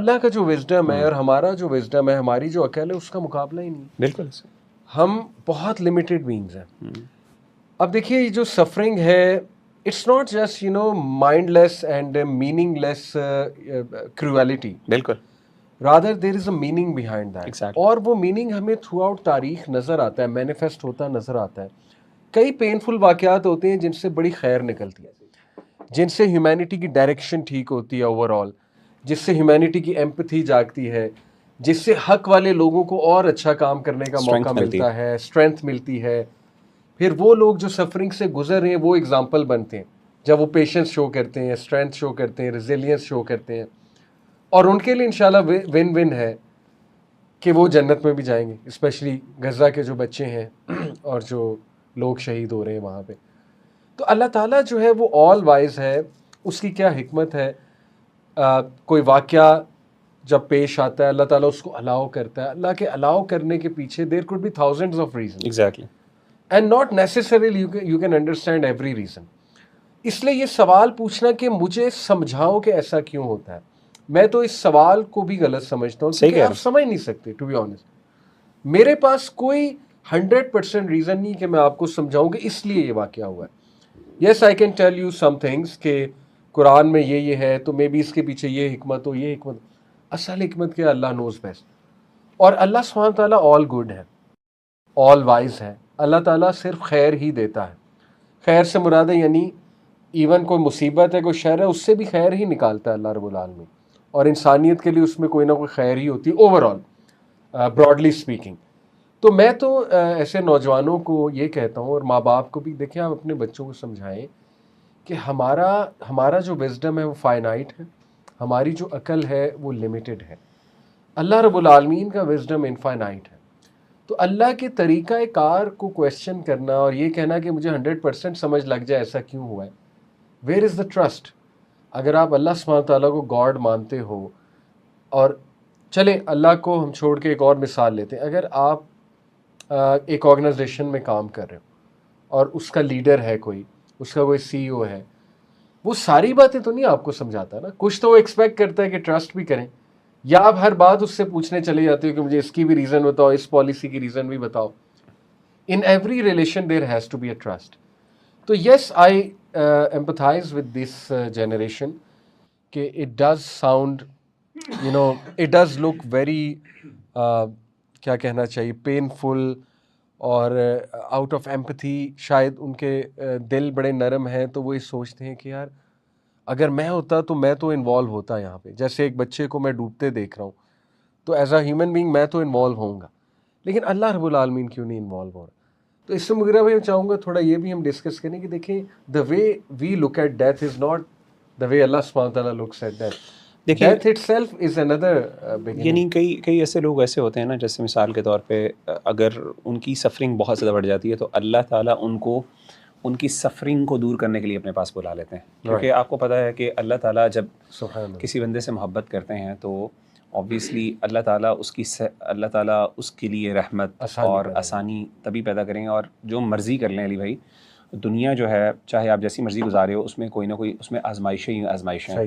اللہ کا جو وزڈم ہے اور ہمارا جو وزڈم ہے, ہماری جو عقل ہے, اس کا مقابلہ ہی نہیں. بالکل, ہم بہت لمیٹڈ بینگز ہیں. اب دیکھیے یہ جو سفرنگ ہے, it's not just mindless and meaningless cruelty. بالکل, rather there is a meaning behind that. Exactly. اور وہ میننگ ہمیں تھرو آؤٹ تاریخ نظر آتا ہے, مینیفیسٹ ہوتا نظر آتا ہے. کئی پینفل واقعات ہوتے ہیں جن سے بڑی خیر نکلتی ہے, جن سے ہیومینٹی کی ڈائریکشن ٹھیک ہوتی ہے اوور آل, جس سے ہیومینٹی کی ایمپتھی جاگتی ہے, جس سے حق والے لوگوں کو اور اچھا کام کرنے کا موقع ملتا ہے, اسٹرینتھ ملتی ہے. پھر وہ لوگ جو سفرنگ سے گزر رہے ہیں وہ اگزامپل بنتے ہیں جب وہ پیشنس شو کرتے ہیں, اسٹرینتھ شو کرتے ہیں, ریزیلینس شو کرتے ہیں. اور ان کے لیے انشاءاللہ ون ون ہے کہ وہ جنت میں بھی جائیں گے, اسپیشلی غزہ کے جو بچے ہیں اور جو لوگ شہید ہو رہے ہیں وہاں پہ. تو اللہ تعالیٰ جو ہے وہ آل وائز ہے, اس کی کیا حکمت ہے. کوئی واقعہ جب پیش آتا ہے اللہ تعالیٰ اس کو الاؤ کرتا ہے. اللہ کے الاؤ کرنے کے پیچھے there could be thousands of reason, exactly, and not necessarily you can understand every reason. اس لیے یہ سوال پوچھنا کہ مجھے سمجھاؤ کہ ایسا کیوں ہوتا ہے, میں تو اس سوال کو بھی غلط سمجھتا ہوں, کیونکہ آپ سمجھ نہیں سکتے. ٹو بی آنیسٹ میرے پاس کوئی 100% ریزن نہیں کہ میں آپ کو سمجھاؤں کہ اس لیے یہ واقعہ ہوا ہے. Yes I can tell you some things کہ قرآن میں یہ ہے تو مے بی اس کے پیچھے یہ حکمت ہو, یہ حکمت. اصل حکمت کیا, اللہ نوز بیسٹ. اور اللہ سبحانہ تعالیٰ آل گڈ ہے, آل وائز ہے. اللہ تعالیٰ صرف خیر ہی دیتا ہے. خیر سے مراد ہے یعنی ایون کوئی مصیبت ہے, کوئی شر ہے, اس سے بھی خیر ہی نکالتا ہے اللہ رب العالمین. اور انسانیت کے لیے اس میں کوئی نہ کوئی خیر ہی ہوتی ہے اوور آل, براڈلی اسپیکنگ. تو میں تو ایسے نوجوانوں کو یہ کہتا ہوں, اور ماں باپ کو بھی, دیکھیں آپ اپنے بچوں کو سمجھائیں کہ ہمارا جو وزڈم ہے وہ فائنائٹ ہے, ہماری جو عقل ہے وہ لمیٹڈ ہے. اللہ رب العالمین کا وزڈم انفائنائٹ ہے. تو اللہ کے طریقہ کار کو کویسچن کرنا اور یہ کہنا کہ مجھے 100% سمجھ لگ جائے ایسا کیوں ہوا ہے, ویئر از دا ٹرسٹ. اگر آپ اللہ سبحانہ تعالیٰ کو گاڈ مانتے ہو, اور چلیں اللہ کو ہم چھوڑ کے ایک اور مثال لیتے ہیں. اگر آپ ایک آرگنائزیشن میں کام کر رہے ہو اور اس کا لیڈر ہے کوئی, اس کا کوئی سی ای او ہے, وہ ساری باتیں تو نہیں آپ کو سمجھاتا نا, کچھ تو وہ ایکسپیکٹ کرتا ہے کہ ٹرسٹ بھی کریں. یا آپ ہر بات اس سے پوچھنے چلے جاتے ہو کہ مجھے اس کی بھی ریزن بتاؤ, اس پالیسی کی ریزن بھی بتاؤ. In every relation there has to be a trust. تو yes I empathize with this generation کہ it does sound it does look very کیا کہنا چاہیے, پینفل, اور آؤٹ آف ایمپتھی. شاید ان کے دل بڑے نرم ہیں تو وہ یہ سوچتے ہیں کہ یار اگر میں ہوتا تو میں تو انوالو ہوتا یہاں پہ. جیسے ایک بچے کو میں ڈوبتے دیکھ رہا ہوں تو ایز اے ہیومن بینگ میں تو انوالو ہوں گا, لیکن اللہ رب العالمین کیوں نہیں انوالو ہو رہا. تو اس سے مغیرہ بھائی چاہوں گا تھوڑا یہ بھی ہم ڈسکس کریں کہ دیکھیں the way we look at death is not the way Allah سبحانہ تعالیٰ looks at death. Death itself is another beginning. یعنی کئی ایسے لوگ ایسے ہوتے ہیں نا, جیسے مثال کے طور پہ اگر ان کی سفرنگ بہت زیادہ بڑھ جاتی ہے تو اللہ تعالیٰ ان کی سفرنگ کو دور کرنے کے لیے اپنے پاس بلا لیتے ہیں. کیونکہ آپ کو پتہ ہے کہ اللہ تعالیٰ جب کسی بندے سے محبت کرتے ہیں تو آبویسلی اللہ تعالیٰ اس کے لیے رحمت اور آسانی تبھی پیدا کریں گے. اور جو مرضی کر لیں علی بھائی, دنیا جو ہے چاہے آپ جیسی مرضی گزارے ہو, اس میں کوئی نہ کوئی اس میں آزمائشیں ہی آزمائشیں ہیں.